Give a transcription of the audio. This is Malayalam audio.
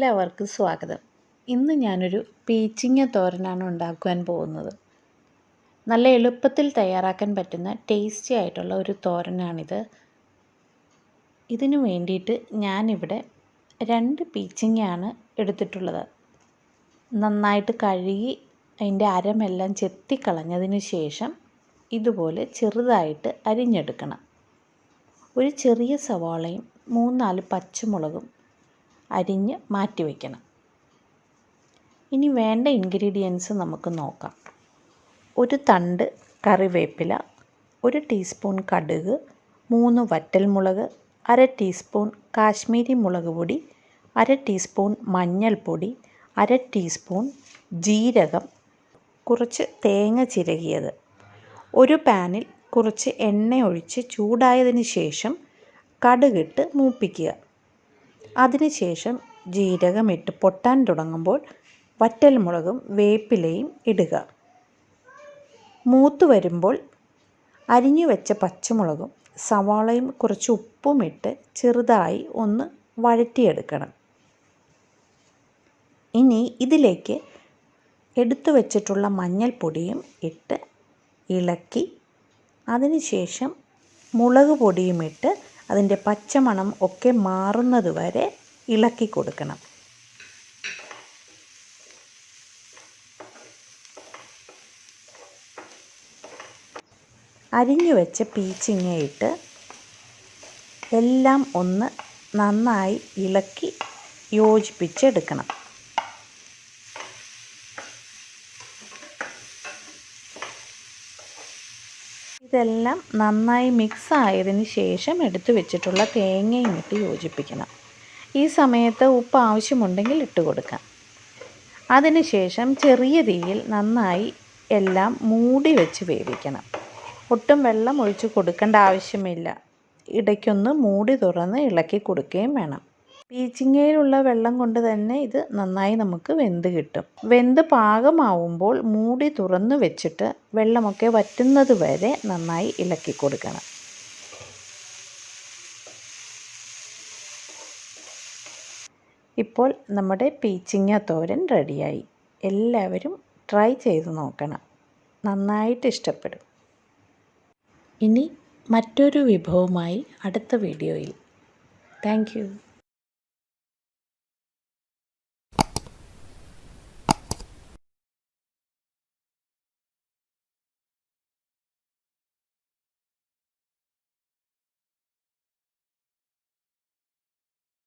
എല്ലാവർക്കും സ്വാഗതം. ഇന്ന് ഞാനൊരു പീച്ചിങ്ങ തോരനാണ് ഉണ്ടാക്കുവാൻ പോകുന്നത്. നല്ല എളുപ്പത്തിൽ തയ്യാറാക്കാൻ പറ്റുന്ന ടേസ്റ്റി ആയിട്ടുള്ള ഒരു തോരനാണിത്. ഇതിനു വേണ്ടിയിട്ട് ഞാനിവിടെ 2 പീച്ചിങ്ങയാണ് എടുത്തിട്ടുള്ളത്. നന്നായിട്ട് കഴുകി അതിൻ്റെ അരമെല്ലാം ചെത്തിക്കളഞ്ഞതിന് ശേഷം ഇതുപോലെ ചെറുതായിട്ട് അരിഞ്ഞെടുക്കണം. ഒരു ചെറിയ സവാളയും 3-4 പച്ചമുളകും അരിഞ്ഞ് മാറ്റി വയ്ക്കണം. ഇനി വേണ്ട ഇൻഗ്രീഡിയൻസ് നമുക്ക് നോക്കാം. ഒരു തണ്ട് കറിവേപ്പില, 1 ടീസ്പൂൺ കടുക്, 3 വറ്റൽമുളക്, 1/2 ടീസ്പൂൺ കാശ്മീരി മുളക് പൊടി, 1/2 ടീസ്പൂൺ മഞ്ഞൾപ്പൊടി, 1/2 ടീസ്പൂൺ ജീരകം, കുറച്ച് തേങ്ങ ചിരകിയത്. ഒരു പാനിൽ കുറച്ച് എണ്ണ ഒഴിച്ച് ചൂടായതിന് ശേഷം കടുകിട്ട് മൂപ്പിക്കുക. അതിനുശേഷം ജീരകമിട്ട് പൊട്ടാൻ തുടങ്ങുമ്പോൾ വറ്റൽമുളകും വേപ്പിലയും ഇടുക. മൂത്ത് വരുമ്പോൾ അരിഞ്ഞു വെച്ച പച്ചമുളകും സവാളയും കുറച്ച് ഉപ്പും ഇട്ട് ചെറുതായി ഒന്ന് വഴറ്റിയെടുക്കണം. ഇനി ഇതിലേക്ക് എടുത്തു വച്ചിട്ടുള്ള മഞ്ഞൾപ്പൊടിയും ഇട്ട് ഇളക്കി അതിനുശേഷം മുളക് പൊടിയും ഇട്ട് അതിൻ്റെ പച്ചമണം ഒക്കെ മാറുന്നത് വരെ ഇളക്കി കൊടുക്കണം. അരിഞ്ഞു വെച്ച പീച്ചിങ്ങയിട്ട് എല്ലാം ഒന്ന് നന്നായി ഇളക്കി യോജിപ്പിച്ചെടുക്കണം. ഇതെല്ലാം നന്നായി മിക്സ് ആയതിന് ശേഷം എടുത്തു വെച്ചിട്ടുള്ള തേങ്ങയും ഇട്ട് യോജിപ്പിക്കണം. ഈ സമയത്ത് ഉപ്പ് ആവശ്യമുണ്ടെങ്കിൽ ഇട്ട് കൊടുക്കാം. അതിനുശേഷം ചെറിയ തീയിൽ നന്നായി എല്ലാം മൂടി വെച്ച് വേവിക്കണം. ഒട്ടും വെള്ളം ഒഴിച്ച് കൊടുക്കേണ്ട ആവശ്യമില്ല. ഇടയ്ക്കൊന്ന് മൂടി തുറന്ന് ഇളക്കി കൊടുക്കുകയും വേണം. പീച്ചിങ്ങയിലുള്ള വെള്ളം കൊണ്ട് തന്നെ ഇത് നന്നായി നമുക്ക് വെന്ത് കിട്ടും. വെന്ത് പാകമാവുമ്പോൾ മൂടി തുറന്ന് വെച്ചിട്ട് വെള്ളമൊക്കെ വറ്റുന്നത് വരെ നന്നായി ഇളക്കി കൊടുക്കണം. ഇപ്പോൾ നമ്മുടെ പീച്ചിങ്ങ തോരൻ റെഡിയായി. എല്ലാവരും ട്രൈ ചെയ്ത് നോക്കണം. നന്നായിട്ട് ഇഷ്ടപ്പെടും. ഇനി മറ്റൊരു വിഭവമായി അടുത്ത വീഡിയോയിൽ. Thank you.